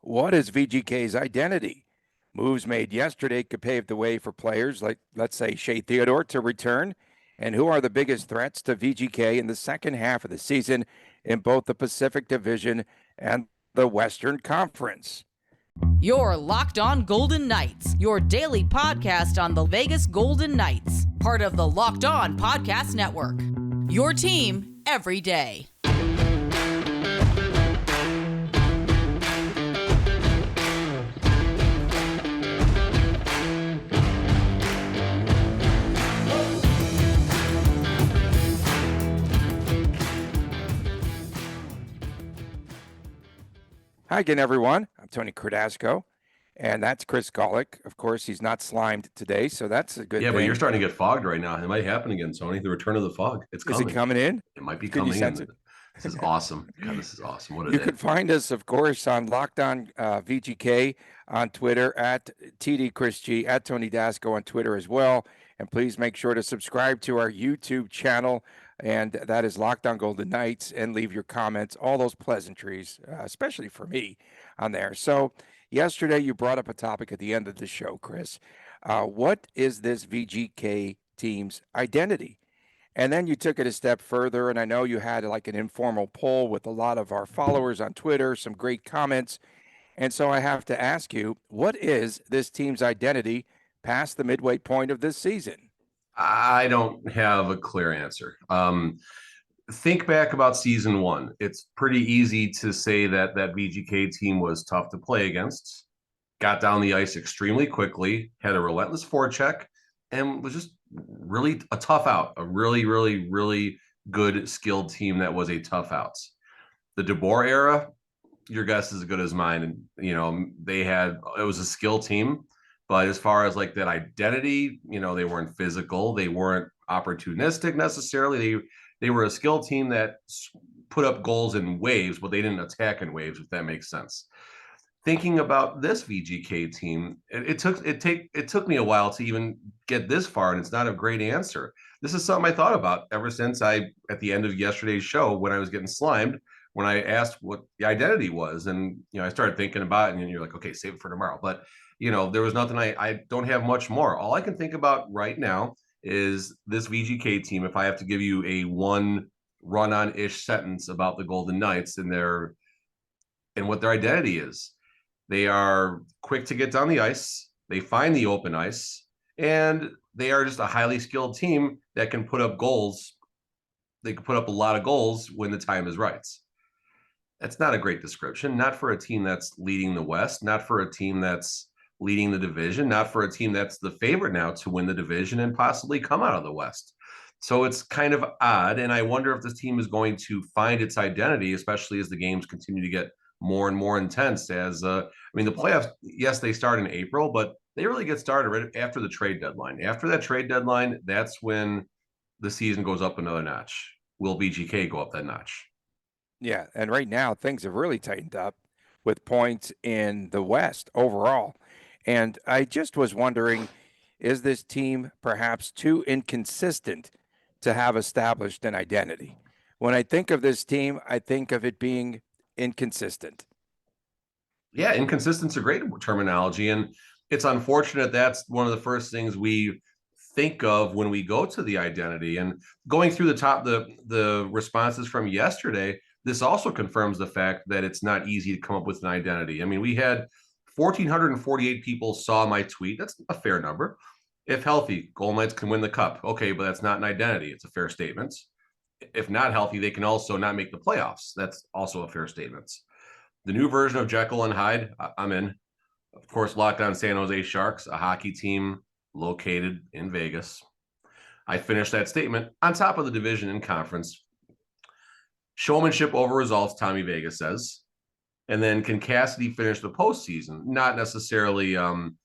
What is VGK's identity? Moves made yesterday could pave the way for players like, let's say, Shea Theodore to return. And who are the biggest threats to VGK in the second half of the season in both the Pacific Division and the Western Conference? Your Locked On Golden Knights, your daily podcast on the Vegas Golden Knights, part of the Locked On Podcast Network. Your team every day. Hi again, everyone. I'm Tony Cardasco, and that's Chris Golick. Of course, he's not slimed today, so that's a good thing. Yeah, but you're starting to get fogged right now. It might happen again, Tony. The return of the fog. It's coming. Is it coming in? It might be Can you coming sense in. it? This is awesome. God, this is awesome. What a You day. can find us, of course, on Locked On VGK on Twitter, at TD Chris G, at Tony Dasco on Twitter as well. And please make sure to subscribe to our YouTube channel, and that is Locked On Golden Knights, and leave your comments, all those pleasantries, especially for me, on there. So yesterday you brought up a topic at the end of the show, Chris. What is this VGK team's identity? And then you took it a step further, and I know you had like an informal poll with a lot of our followers on Twitter, some great comments. And so I have to ask you, what is this team's identity past the midway point of this season? I don't have a clear answer. Think back about season one. It's pretty easy to say that that VGK team was tough to play against, got down the ice extremely quickly, had a relentless forecheck, and was just really a tough out, a really, really, really good skilled team that was a tough out. The DeBoer era, your guess is as good as mine. And, it was a skill team, but as far as like that identity, they weren't physical. They weren't opportunistic necessarily. They were a skill team that put up goals in waves, but they didn't attack in waves, if that makes sense. Thinking about this VGK team, it took me a while to even get this far, and it's not a great answer. This is something I thought about ever since at the end of yesterday's show, when I was getting slimed, when I asked what the identity was, and I started thinking about it, and you're like, okay, save it for tomorrow. But there was nothing. I don't have much more. All I can think about right now is this VGK team. If I have to give you a one run-on-ish sentence about the Golden Knights and what their identity is. They are quick to get down the ice. They find the open ice, and they are just a highly skilled team that can put up goals. They can put up a lot of goals when the time is right. That's not a great description, not for a team that's leading the West, not for a team that's leading the division, not for a team that's the favorite now to win the division and possibly come out of the West. So it's kind of odd, and I wonder if this team is going to find its identity, especially as the games continue to get more and more intense. The playoffs, yes, they start in April, but they really get started right after the trade deadline. After that trade deadline, that's when the season goes up another notch. Will VGK go up that notch? Yeah, and right now things have really tightened up with points in the West overall. And I just was wondering, is this team perhaps too inconsistent to have established an identity? When I think of this team, I think of it being inconsistent. Yeah, inconsistent's a great terminology, and it's unfortunate that's one of the first things we think of when we go to the identity. And going through the responses from yesterday, this also confirms the fact that it's not easy to come up with an identity. I mean, we had 1,448 people saw my tweet. That's a fair number. If healthy, Golden Knights can win the cup. Okay, but that's not an identity. It's a fair statement. If not healthy, they can also not make the playoffs. That's also a fair statement. The new version of Jekyll and Hyde, I'm in. Of course, Locked On San Jose Sharks, a hockey team located in Vegas. I finished that statement on top of the division and conference. Showmanship over results, Tommy Vegas says. And then can Cassidy finish the postseason? Not necessarily an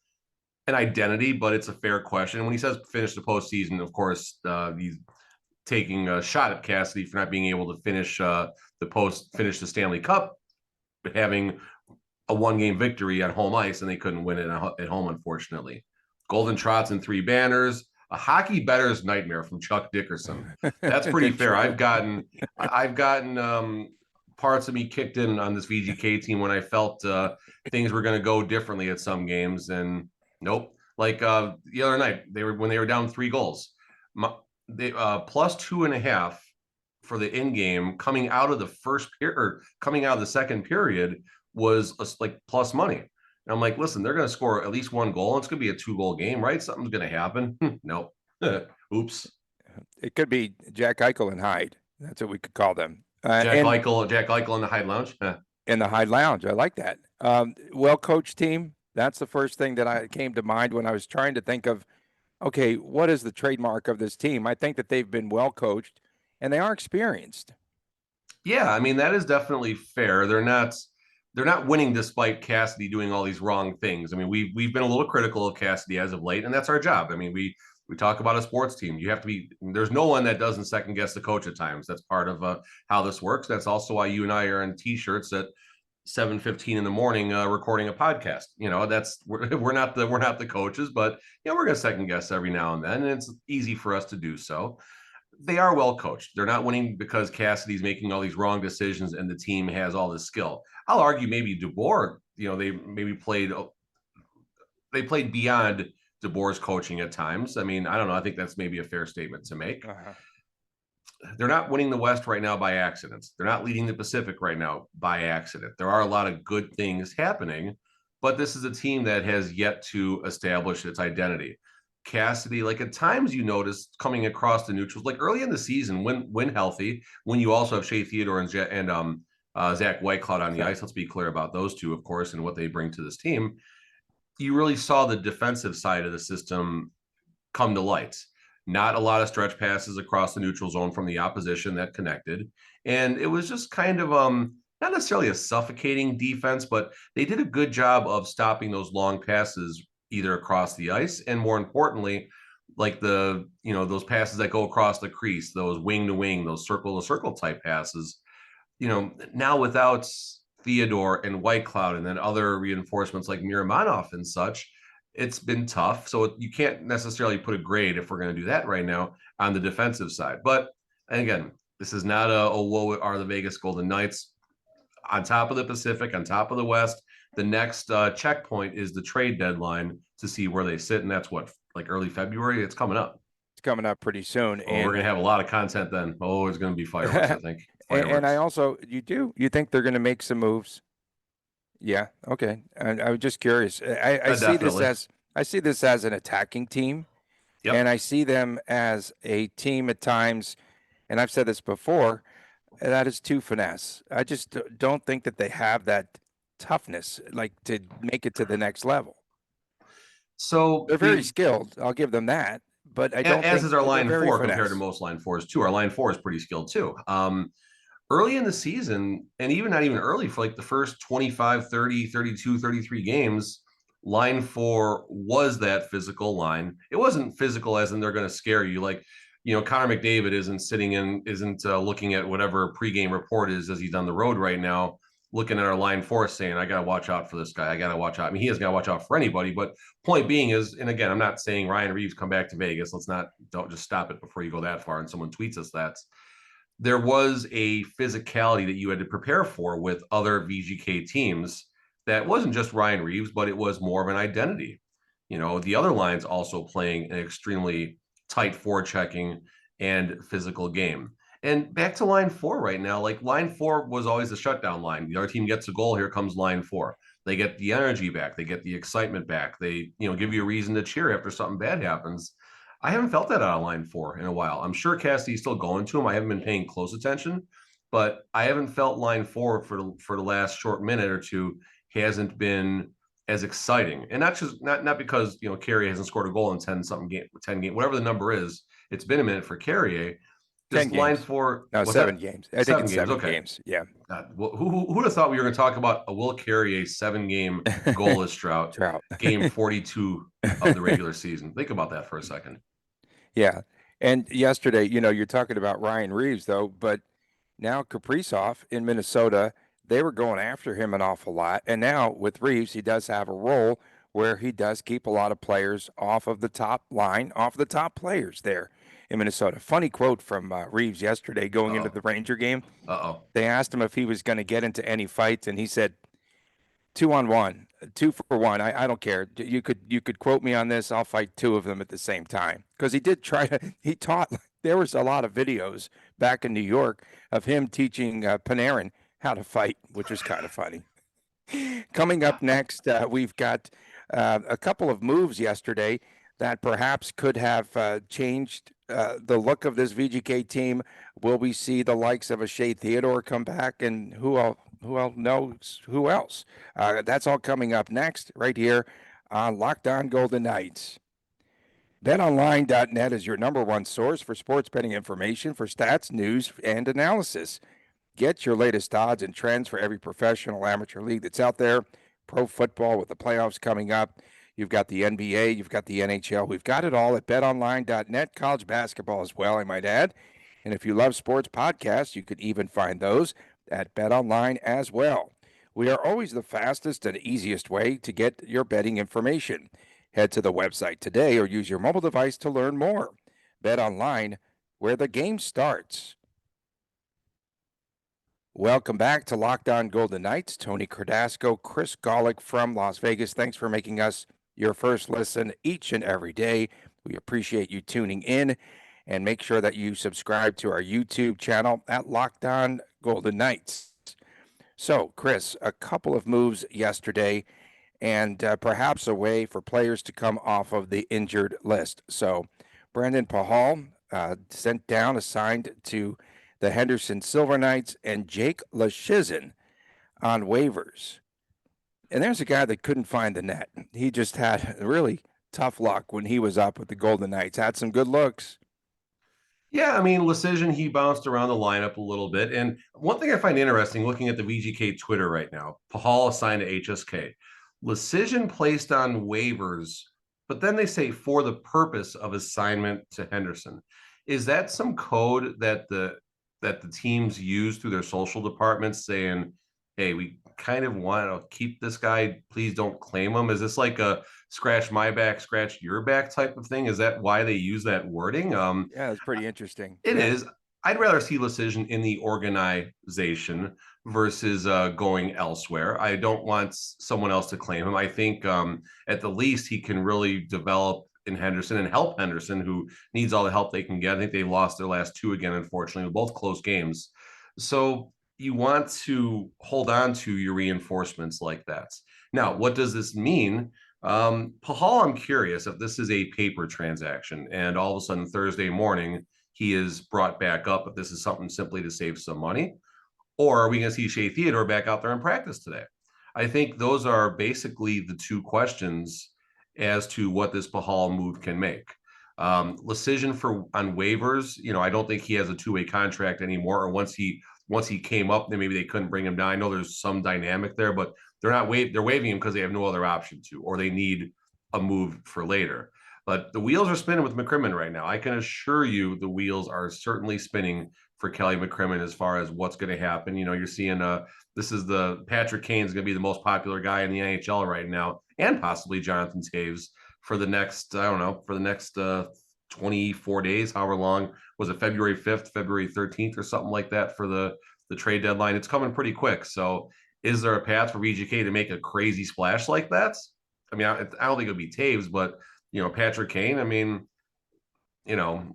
identity, but it's a fair question. When he says finish the postseason, of course, he's taking a shot at Cassidy for not being able to finish the Stanley Cup, but having a one-game victory on home ice, and they couldn't win it at home, unfortunately. Golden Trots and 3 banners. A hockey bettor's nightmare from Chuck Dickerson. That's pretty fair. I've gotten parts of me kicked in on this VGK team when I felt things were going to go differently at some games, and nope. Like the other night, when they were down 3 goals, they plus 2.5 for the in game coming out of the first period or coming out of the second period was like plus money. And I'm like, listen, they're going to score at least 1 goal. It's going to be a 2-goal game, right? Something's going to happen. Nope. Oops. It could be Jack Eichel and Hyde. That's what we could call them. Jack Eichel in the Hyde Lounge. In the Hyde Lounge. I like that. Well-coached team. That's the first thing that came to mind when I was trying to think of, okay, what is the trademark of this team? I think that they've been well-coached, and they are experienced. Yeah, I mean, that is definitely fair. They're not winning despite Cassidy doing all these wrong things. I mean, we've been a little critical of Cassidy as of late, and that's our job. I mean, we talk about a sports team. You have to be. There's no one that doesn't second guess the coach at times. That's part of how this works. That's also why you and I are in t-shirts at 7:15 in the morning recording a podcast. You know, we're not the coaches, but you know, we're gonna second guess every now and then, and it's easy for us to do so. They are well coached. They're not winning because Cassidy's making all these wrong decisions and the team has all this skill. I'll argue maybe DeBoer, you know, they played beyond DeBoer's coaching at times. I mean, I don't know. I think that's maybe a fair statement to make. They're not winning the West right now by accident. They're not leading the Pacific right now by accident. There are a lot of good things happening, but this is a team that has yet to establish its identity. Cassidy, like at times you notice coming across the neutrals, like early in the season when healthy, when you also have Shea Theodore and Zach Whitecloud on the ice. Let's be clear about those two, of course, and what they bring to this team. You really saw the defensive side of the system come to light. Not a lot of stretch passes across the neutral zone from the opposition that connected. And it was just kind of not necessarily a suffocating defense, but they did a good job of stopping those long passes either across the ice and, more importantly, like those passes that go across the crease, those wing to wing, those circle to circle type passes. You know, now without Theodore and Whitecloud and then other reinforcements like Miromanov and such, it's been tough. So you can't necessarily put a grade, if we're going to do that right now, on the defensive side. But, and again, this is not a woe are the Vegas Golden Knights. On top of the Pacific, on top of the West, the next checkpoint is the trade deadline to see where they sit. And that's what, like early February? It's coming up. It's coming up pretty soon. And we're going to have a lot of content then. Oh, it's going to be fireworks, I think. And I also, you think they're going to make some moves? Yeah. Okay. And I was just curious. I see this as an attacking team, and I see them as a team at times. And I've said this before, that is too finesse. I just don't think that they have that toughness, like to make it to the next level. So they're very skilled. I'll give them that. But I don't. As is our line 4 compared to most line 4s too. Our line 4 is pretty skilled too. Early in the season, and even not even early, for like the first 25, 30, 32, 33 games, line 4 was that physical line. It wasn't physical as in they're going to scare you. Like, you know, Connor McDavid isn't looking at whatever pregame report is as he's on the road right now, looking at our line 4 saying, I got to watch out for this guy. I got to watch out. I mean, he has got to watch out for anybody. But point being is, and again, I'm not saying Ryan Reeves come back to Vegas. Don't just stop it before you go that far and someone tweets us that. There was a physicality that you had to prepare for with other VGK teams that wasn't just Ryan Reeves, but it was more of an identity. You know, the other lines also playing an extremely tight forechecking and physical game. And back to line 4 right now, like line 4 was always the shutdown line. The other team gets a goal, here comes line 4. They get the energy back. They get the excitement back. They, give you a reason to cheer after something bad happens. I haven't felt that out of line 4 in a while. I'm sure Cassidy's still going to him. I haven't been paying close attention, but I haven't felt line 4 for the last short minute or two hasn't been as exciting. And not because, Carrier hasn't scored a goal in 10 games, whatever the number is. It's been a minute for Carrier. 10 games. Line 4. No, 7 games. I think it's 7 games. Yeah. God, who would have thought we were going to talk about a Will Carrier 7-game goalless drought, game 42 of the regular season? Think about that for a second. Yeah. And yesterday, you're talking about Ryan Reeves, though, but now Kaprizov in Minnesota, they were going after him an awful lot. And now with Reeves, he does have a role where he does keep a lot of players off of the top line, off the top players there. in Minnesota. Funny quote from Reeves yesterday going into Uh-oh. the Ranger game. Uh-oh. They asked him if he was going to get into any fights, and he said, 2-on-1, 2-for-1. I don't care. You could quote me on this. I'll fight two of them at the same time. Because he did try to. He taught. There was a lot of videos back in New York of him teaching Panarin how to fight, which was kind of funny. Coming up next, we've got a couple of moves yesterday that perhaps could have changed the look of this VGK team. Will we see the likes of a Shea Theodore come back, and who else? Who else knows who else? That's all coming up next, right here on Locked On Golden Knights. BetOnline.net is your number one source for sports betting information for stats, news, and analysis. Get your latest odds and trends for every professional amateur league that's out there. Pro football with the playoffs coming up. You've got the NBA, you've got the NHL. We've got it all at betonline.net. College basketball as well, I might add. And if you love sports podcasts, you could even find those at BetOnline as well. We are always the fastest and easiest way to get your betting information. Head to the website today or use your mobile device to learn more. BetOnline, where the game starts. Welcome back to Locked On Golden Knights. Tony Cardasco, Chris Golick from Las Vegas. Thanks for making us your first listen each and every day. We appreciate you tuning in, and make sure that you subscribe to our YouTube channel at Locked On Golden Knights. So, Chris, a couple of moves yesterday, and perhaps a way for players to come off of the injured list. So, Brandon Pahal sent down, assigned to the Henderson Silver Knights, and Jake Leschyshyn on waivers. And there's a guy that couldn't find the net. He just had really tough luck when he was up with the Golden Knights. Had some good looks. Yeah, I mean, Leschyshyn, he bounced around the lineup a little bit. And one thing I find interesting looking at the VGK Twitter right now, Pahal assigned to HSK. Leschyshyn placed on waivers, but then they say for the purpose of assignment to Henderson. Is that some code that the teams use through their social departments saying, hey, we kind of want to keep this guy, please don't claim him? Is this like a scratch my back, scratch your back type of thing? Is that why they use that wording? Yeah, it's pretty interesting. It is. I'd rather see Leschyshyn in the organization versus going elsewhere. I don't want someone else to claim him. I think at the least he can really develop in Henderson and help Henderson, who needs all the help they can get. I think they lost their last two again, unfortunately, both close games. So you want to hold on to your reinforcements like that. Now, what does this mean? Pahal, I'm curious if this is a paper transaction and all of a sudden Thursday morning he is brought back up, if this is something simply to save some money, or are we going to see Shea Theodore back out there in practice today? I think those are basically the two questions as to what this Pahal move can make. Leschyshyn for on waivers, I don't think he has a two-way contract anymore. Or once he came up, then maybe they couldn't bring him down. I know there's some dynamic there, but they're waiving him because they have no other option to, or they need a move for later. But the wheels are spinning with McCrimmon right now. I can assure you the wheels are certainly spinning for Kelly McCrimmon as far as what's going to happen. You're seeing this is the Patrick Kane's going to be the most popular guy in the NHL right now, and possibly Jonathan Toews for the next, 24 days, however long. Was it February 5th, February 13th or something like that for the trade deadline? It's coming pretty quick. So is there a path for VGK to make a crazy splash like that? I mean, I don't think it'll be Toews, but Patrick Kane, I mean,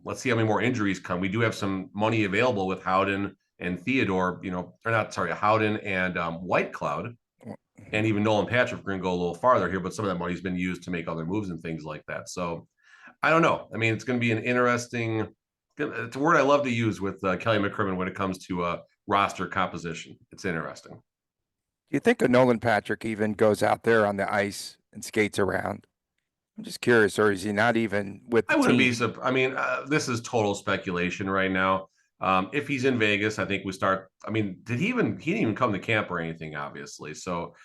let's see how many more injuries come. We do have some money available with Howden and Theodore, Howden and Whitecloud, and even Nolan Patrick are going to go a little farther here, but some of that money's been used to make other moves and things like that. So I don't know. I mean, it's going to be an interesting, it's a word I love to use with Kelly McCrimmon when it comes to roster composition. It's interesting. Do you think a Nolan Patrick even goes out there on the ice and skates around? I'm just curious, or is he not even with the I wouldn't team? be. I mean, this is total speculation right now. If he's in Vegas, I think we start. I mean, he didn't even come to camp or anything, obviously. So,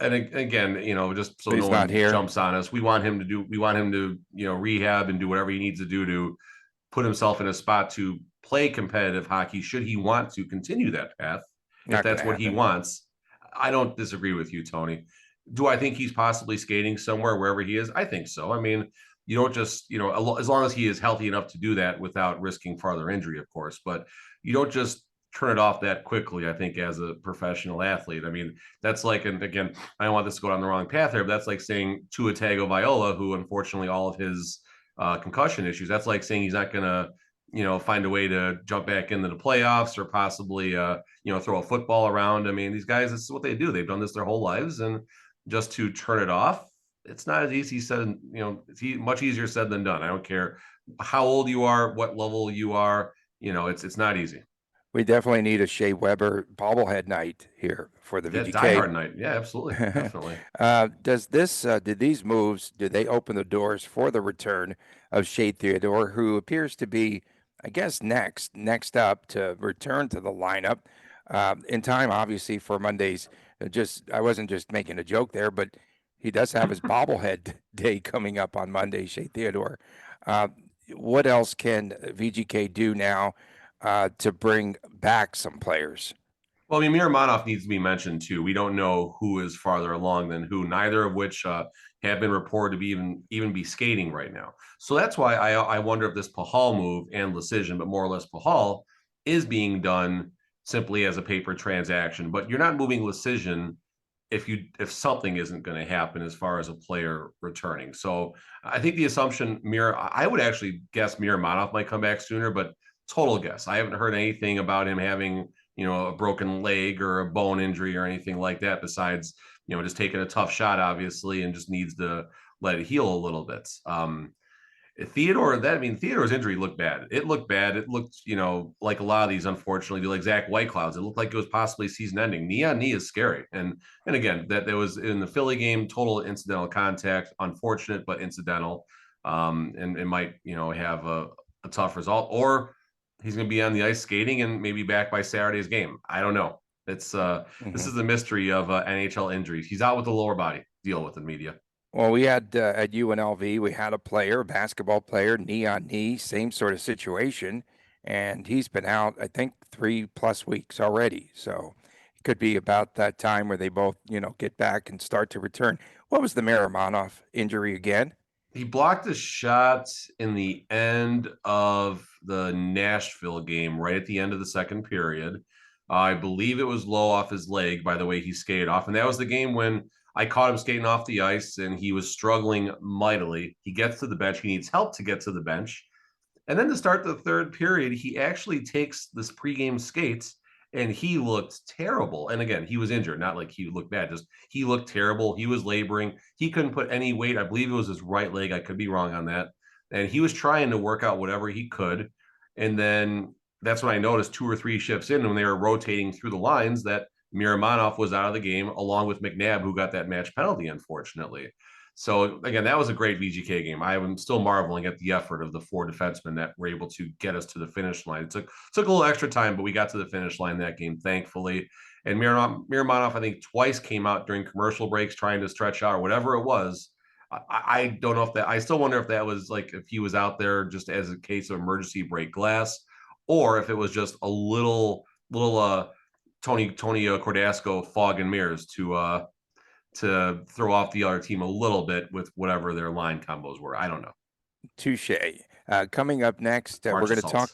and again, just so no one jumps on us, we want him to rehab and do whatever he needs to do to put himself in a spot to play competitive hockey. Should he want to continue that path, if that's what he wants, I don't disagree with you, Tony. Do I think he's possibly skating somewhere wherever he is? I think so. I mean, You don't just, as long as he is healthy enough to do that without risking farther injury, of course, but you don't just turn it off that quickly, I think, as a professional athlete. I mean, that's like, and again, I don't want this to go down the wrong path here, but that's like saying Tua Tagovailoa, who unfortunately all of his concussion issues, that's like saying he's not going to, find a way to jump back into the playoffs or possibly, throw a football around. I mean, these guys, this is what they do. They've done this their whole lives. And just to turn it off, it's not as easy said, it's much easier said than done. I don't care how old you are, what level you are, it's not easy. We definitely need a Shea Weber bobblehead night here for the Yeah, VGK. diehard night. Yeah, absolutely. Definitely. Did these moves, did they open the doors for the return of Shea Theodore, who appears to be, I guess, next up to return to the lineup in time, obviously, for Monday's. I wasn't just making a joke there, but he does have his bobblehead day coming up on Monday, Shea Theodore. What else can VGK do now to bring back some players? Well, I mean, Miromanov needs to be mentioned too. We don't know who is farther along than who, neither of which have been reported to be even be skating right now. So that's why I wonder if this Pahal move and decision, but more or less Pahal, is being done simply as a paper transaction. But you're not moving decision if something isn't going to happen as far as a player returning. So I think the assumption I would actually guess Miromanov might come back sooner, but total guess. I haven't heard anything about him having a broken leg or a bone injury or anything like that, besides, just taking a tough shot, obviously, and just needs to let it heal a little bit. Theodore's injury looked bad. It looked bad. It looked, like a lot of these, unfortunately, like Zach Whitecloud's. It looked like it was possibly season ending. Knee on knee is scary. And again, that there was in the Philly game, total incidental contact, unfortunate, but incidental. And it might, have a tough result, or he's going to be on the ice skating and maybe back by Saturday's game. I don't know. It's This is the mystery of NHL injuries. He's out with the lower body. Deal with the media. Well, we had at UNLV, we had a basketball player, knee on knee, same sort of situation, and he's been out, I think, 3+ weeks already. So it could be about that time where they both, get back and start to return. What was the Miromanov injury again? He blocked a shot in the end of the Nashville game, right at the end of the second period. I believe it was low off his leg by the way he skated off. And that was the game when I caught him skating off the ice and he was struggling mightily. He gets to the bench. He needs help to get to the bench. And then to start the third period, he actually takes this pregame skates and he looked terrible. And again, he was injured, not like he looked bad, just he looked terrible. He was laboring. He couldn't put any weight. I believe it was his right leg. I could be wrong on that. And he was trying to work out whatever he could. And then that's when I noticed 2 or 3 shifts in when they were rotating through the lines that Miromanov was out of the game, along with McNabb, who got that match penalty, unfortunately. So again, that was a great VGK game. I am still marveling at the effort of the 4 defensemen that were able to get us to the finish line. It took a little extra time, but we got to the finish line that game, thankfully. And Miromanov, I think, twice came out during commercial breaks trying to stretch out or whatever it was. I don't know if that. I still wonder if that was like if he was out there just as a case of emergency break glass, or if it was just a little Tony Cordasco fog and mirrors to throw off the other team a little bit with whatever their line combos were. I don't know. Touche. Coming up next, we're going to talk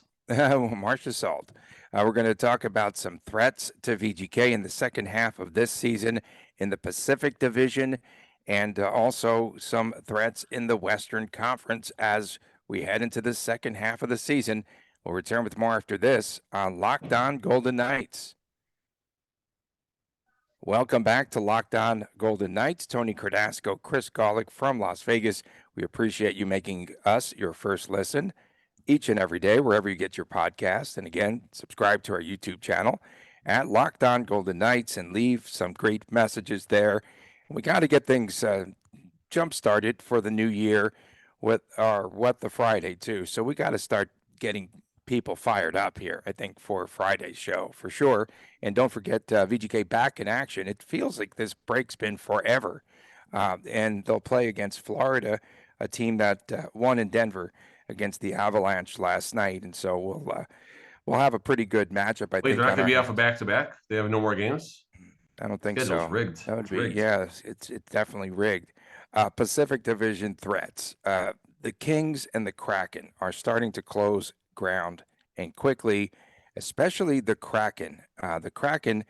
March Assault. We're going to talk about some threats to VGK in the second half of this season in the Pacific Division, and also some threats in the Western Conference as we head into the second half of the season. We'll return with more after this on Locked On Golden Knights. Welcome back to Locked On Golden Knights. Tony Cordasco, Chris Golick from Las Vegas. We appreciate you making us your first listen each and every day, wherever you get your podcast. And again, subscribe to our YouTube channel at Locked On Golden Knights and leave some great messages there. We got to get things jump-started for the new year with our What the Friday, too. So we got to start getting people fired up here, I think, for Friday's show for sure. And don't forget VGK back in action. It feels like this break's been forever. And they'll play against Florida, a team that won in Denver against the Avalanche last night. And so we'll have a pretty good matchup, I think. They're not going to be off a back-to-back? They have no more games? I don't think so. It's rigged. That would it's be rigged. Yes, it's definitely rigged. Pacific Division threats. the Kings and the Kraken are starting to close ground and quickly, especially the Kraken. The Kraken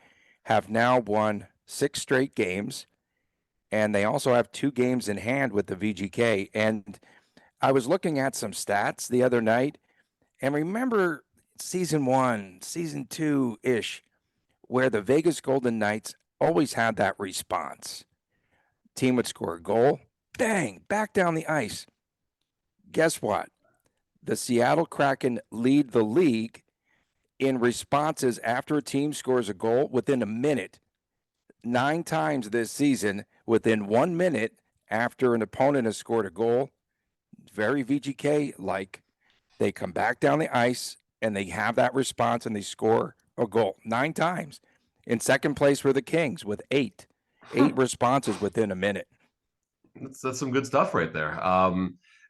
have now won 6 straight games, and they also have 2 games in hand with the VGK. And I was looking at some stats the other night, and remember season 1, season 2 ish, where the Vegas Golden Knights always had that response. Team would score a goal, bang, back down the ice. Guess what? The Seattle Kraken lead the league in responses after a team scores a goal within a minute. 9 times this season, within 1 minute after an opponent has scored a goal. Very VGK like. They come back down the ice and they have that response and they score a goal 9 times. In second place were the Kings with 8 responses within a minute. That's some good stuff right there.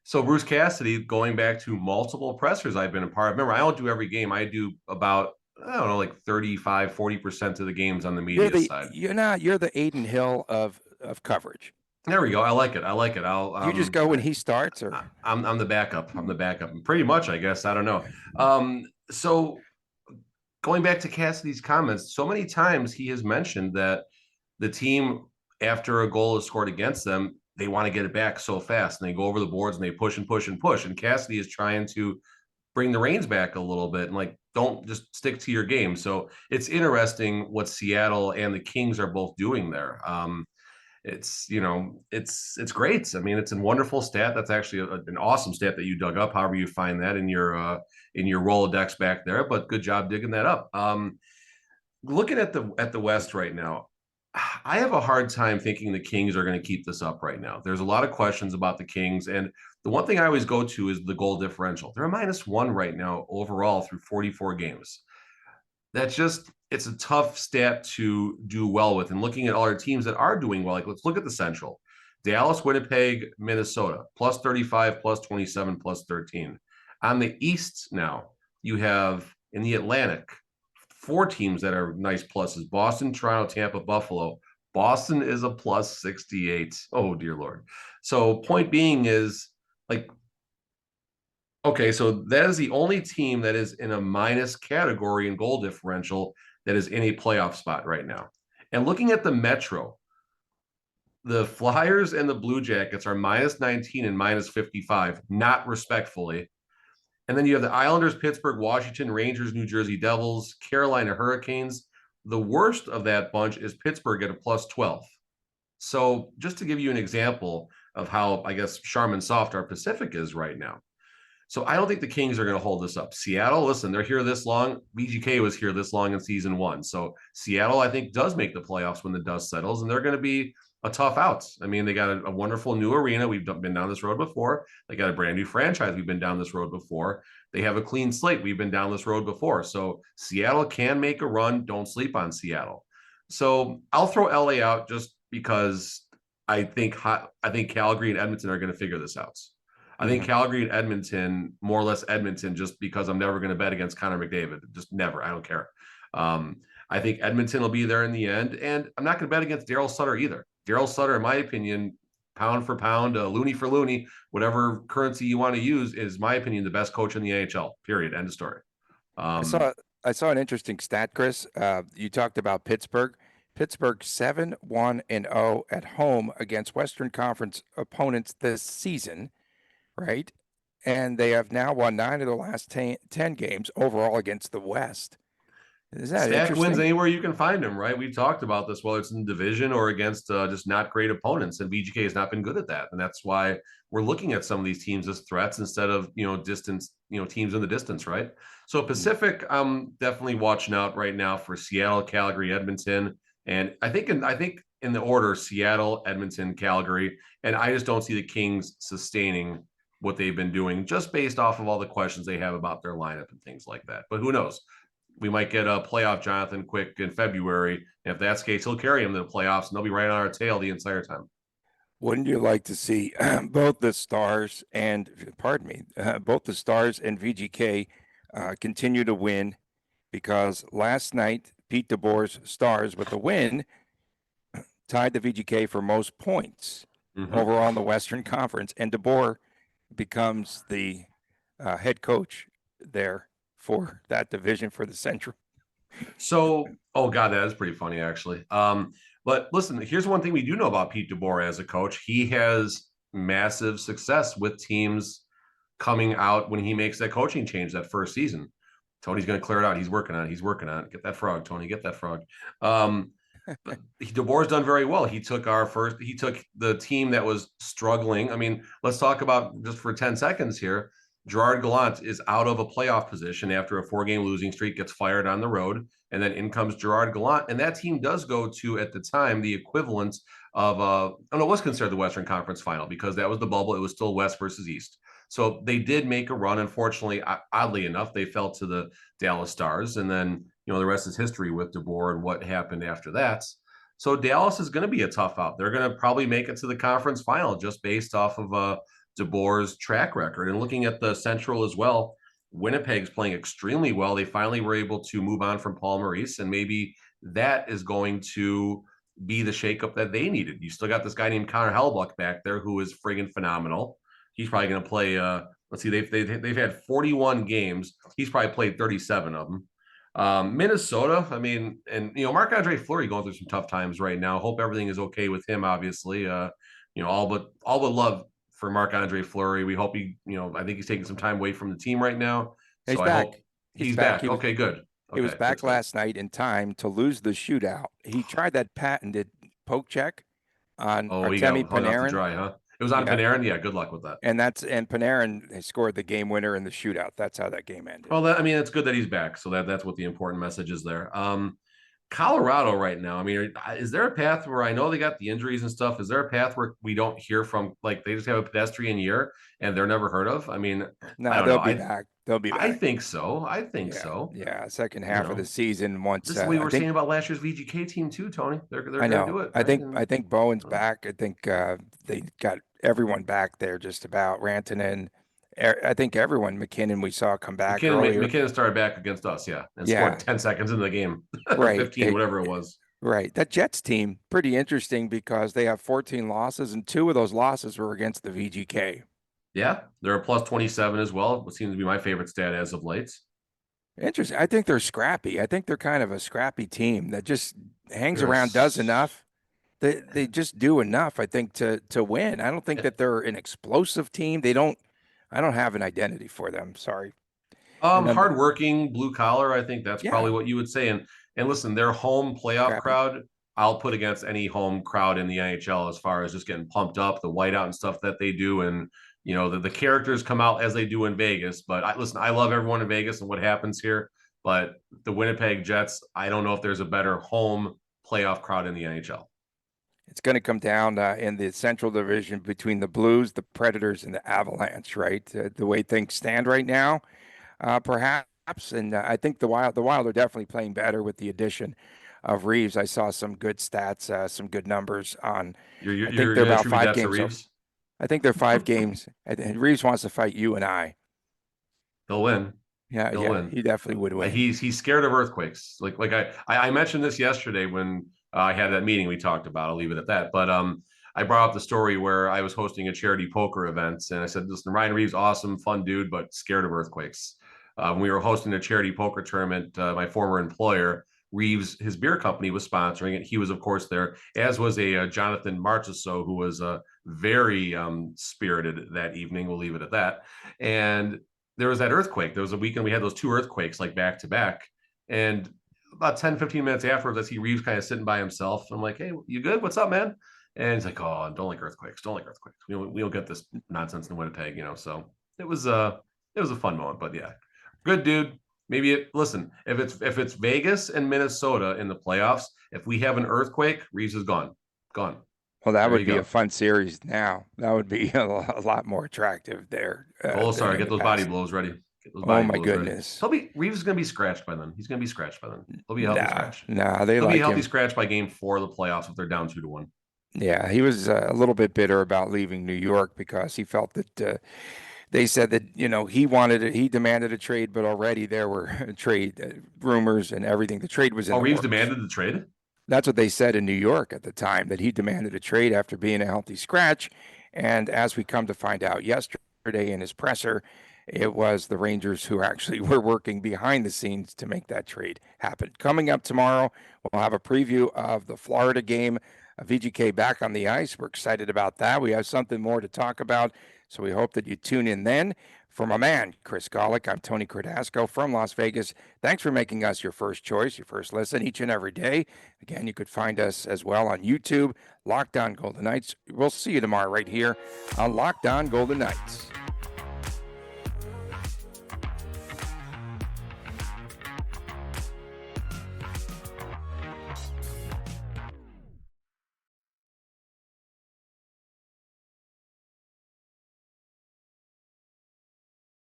So Bruce Cassidy, going back to multiple pressers I've been a part of. Remember, I don't do every game. I do about, I don't know, like 35, 40% of the games on the media side. You're the Aiden Hill of coverage. There we go. I like it. I'll you just go when he starts, or I'm the backup. I'm the backup. Pretty much, I guess. I don't know. So going back to Cassidy's comments, so many times he has mentioned that the team, after a goal is scored against them, they want to get it back so fast, and they go over the boards and they push and push and push. And Cassidy is trying to bring the reins back a little bit and like, don't just stick to your game. So it's interesting what Seattle and the Kings are both doing there. It's great. I mean, it's a wonderful stat. That's actually an awesome stat that you dug up. However you find that in your Rolodex back there, but good job digging that up. Looking at the West right now, I have a hard time thinking the Kings are going to keep this up right now. There's a lot of questions about the Kings, and the one thing I always go to is the goal differential. They're a -1 right now overall through 44 games. It's a tough stat to do well with. And looking at all our teams that are doing well, like let's look at the Central. Dallas, Winnipeg, Minnesota, +35, +27, +13. On the East now, you have in the Atlantic, 4 teams that are nice pluses: Boston, Toronto, Tampa, Buffalo. Boston is a +68. Oh, dear Lord. So point being is like, okay, so that is the only team that is in a minus category in goal differential that is in a playoff spot right now. And looking at the Metro, the Flyers and the Blue Jackets are -19 and -55, not respectfully. And then you have the Islanders, Pittsburgh, Washington, Rangers, New Jersey Devils, Carolina Hurricanes. The worst of that bunch is Pittsburgh at a +12. So just to give you an example of how, I guess, Charmin soft our Pacific is right now. So I don't think the Kings are going to hold this up. Seattle, listen, they're here this long. VGK was here this long in season 1. So Seattle, I think, does make the playoffs when the dust settles, and they're going to be a tough out. I mean, they got a wonderful new arena. We've been down this road before. They got a brand new franchise. We've been down this road before. They have a clean slate. We've been down this road before. So Seattle can make a run. Don't sleep on Seattle. So I'll throw LA out just because I think Calgary and Edmonton are going to figure this out. I think Calgary and Edmonton, more or less Edmonton, just because I'm never going to bet against Connor McDavid. Just never. I don't care. I think Edmonton will be there in the end. And I'm not going to bet against Daryl Sutter either. Daryl Sutter, in my opinion, pound for pound, loony for loony, whatever currency you want to use, is, my opinion, the best coach in the AHL, period. End of story. I saw an interesting stat, Chris. You talked about Pittsburgh. Pittsburgh 7-1-0 at home against Western Conference opponents this season. Right. And they have now won 9 of the last 10 games overall against the West. Is that Stack interesting? wins anywhere you can find them, right? We've talked about this, whether it's in division or against just not great opponents. And VGK has not been good at that. And that's why we're looking at some of these teams as threats instead of, distance, teams in the distance, right? So Pacific, I'm definitely watching out right now for Seattle, Calgary, Edmonton. And I think in the order, Seattle, Edmonton, Calgary. And I just don't see the Kings sustaining what they've been doing just based off of all the questions they have about their lineup and things like that. But who knows? We might get a playoff Jonathan Quick in February. And if that's the case, he'll carry him to the playoffs and they'll be right on our tail the entire time. Wouldn't you like to see both the Stars and VGK continue to win? Because last night, Pete DeBoer's Stars with the win tied the VGK for most points overall in the Western Conference. And DeBoer becomes the head coach there for that division for the Central. So, oh God, that is pretty funny actually. But listen, here's one thing we do know about Pete DeBoer as a coach. He has massive success with teams coming out when he makes that coaching change that first season. Tony's going to clear it out. He's working on it. He's working on it. Get that frog, Tony. Get that frog. But DeBoer's done very well. He took the team that was struggling. I mean, let's talk about just for 10 seconds here. Gerard Gallant is out of a playoff position after a 4-game losing streak, gets fired on the road, and then in comes Gerard Gallant. And that team does go to, at the time, the equivalent of, it was considered the Western Conference Final because that was the bubble. It was still West versus East. So they did make a run. Unfortunately, oddly enough, they fell to the Dallas Stars. And then, the rest is history with DeBoer and what happened after that. So Dallas is going to be a tough out. They're going to probably make it to the conference final just based off of DeBoer's track record. And looking at the Central as well, Winnipeg's playing extremely well. They finally were able to move on from Paul Maurice, and maybe that is going to be the shakeup that they needed. You still got this guy named Connor Hellebuyck back there who is friggin' phenomenal. He's probably going to play. Let's see, they've had 41 games. He's probably played 37 of them. Minnesota, I mean, and Marc-Andre Fleury going through some tough times right now. Hope everything is okay with him. Obviously, all but love for Marc-Andre Fleury. We hope I think he's taking some time away from the team right now. He's so back. I hope he's back. Okay, good. He was back last night in time to lose the shootout. He tried that patented poke check on Artemi Panarin. Dry, huh? It was on Panarin. Yeah, good luck with that. And Panarin scored the game winner in the shootout. That's how that game ended. Well, it's good that he's back. So that's what the important message is there. Colorado right now. I mean, is there a path where I know they got the injuries and stuff? Is there a path where we don't hear from, like they just have a pedestrian year and they're never heard of? I mean, no, they'll be back. They'll be back. I think so. So. Yeah, second half of the season. Once this is what we were saying about last year's VGK team too, Tony. They're going to do it. I think Bowen's back. I think they got everyone back there just about. Rantanen. I think everyone, McKinnon, we saw come back earlier. McKinnon started back against us, and scored 10 seconds into the game, right? 15, whatever it was. Right. That Jets team, pretty interesting because they have 14 losses, and 2 of those losses were against the VGK. Yeah, they're a plus 27 as well, what seems to be my favorite stat as of late. Interesting. I think they're scrappy. I think they're kind of a scrappy team that just hangs around, does enough. They just do enough, I think, to win. I don't think that they're an explosive team. I don't have an identity for them. Sorry. Hardworking, blue collar. I think that's probably what you would say. And listen, their home playoff crowd, I'll put against any home crowd in the NHL as far as just getting pumped up, the whiteout and stuff that they do. And, the characters come out as they do in Vegas. But I love everyone in Vegas and what happens here. But the Winnipeg Jets, I don't know if there's a better home playoff crowd in the NHL. It's going to come down in the Central Division between the Blues, the Predators, and the Avalanche, right? The way things stand right now, perhaps. And I think the Wild are definitely playing better with the addition of Reeves. I saw some good stats, some good numbers on. I think they're about 5 games. I think they're 5 games. And Reeves wants to fight you and I. They'll win. Yeah, He'll win. He definitely would win. He's scared of earthquakes. Like I mentioned this yesterday when I had that meeting we talked about. I'll leave it at that. But I brought up the story where I was hosting a charity poker event, and I said, listen, Ryan Reeves, awesome, fun dude, but scared of earthquakes. We were hosting a charity poker tournament. My former employer, Reeves, his beer company, was sponsoring it. He was, of course, there, as was a Jonathan Marchessault, who was very spirited that evening. We'll leave it at that. And there was that earthquake. There was a weekend we had those 2 earthquakes like back to back. And about 10, 15 minutes afterwards, I see Reeves kind of sitting by himself. I'm like, hey, you good? What's up, man? And he's like, oh, don't like earthquakes. Don't like earthquakes. We don't get this nonsense in Winnipeg, So it was a fun moment, but yeah, good dude. Maybe listen, if it's Vegas and Minnesota in the playoffs, if we have an earthquake, Reeves is gone. Well, that would be a fun series now. That would be a lot more attractive there. Get those body blows ready. Oh my goodness! Reeves is going to be scratched by then. He's going to be scratched by then. He'll be a healthy scratch. He'll be healthy scratch by game 4 of the playoffs if they're down 2-1. Yeah, he was a little bit bitter about leaving New York because he felt that they said that he demanded a trade, but already there were trade rumors and everything. The trade was in. Reeves demanded the trade. That's what they said in New York at the time, that he demanded a trade after being a healthy scratch. And as we come to find out yesterday, yesterday in his presser, it was the Rangers who actually were working behind the scenes to make that trade happen. Coming up tomorrow, we'll have a preview of the Florida game. VGK back on the ice. We're excited about that. We have something more to talk about, so we hope that you tune in then. For my man, Chris Golick, I'm Tony Cardasco from Las Vegas. Thanks for making us your first choice, your first listen each and every day. Again, you could find us as well on YouTube, Locked On Golden Knights. We'll see you tomorrow right here on Locked On Golden Knights.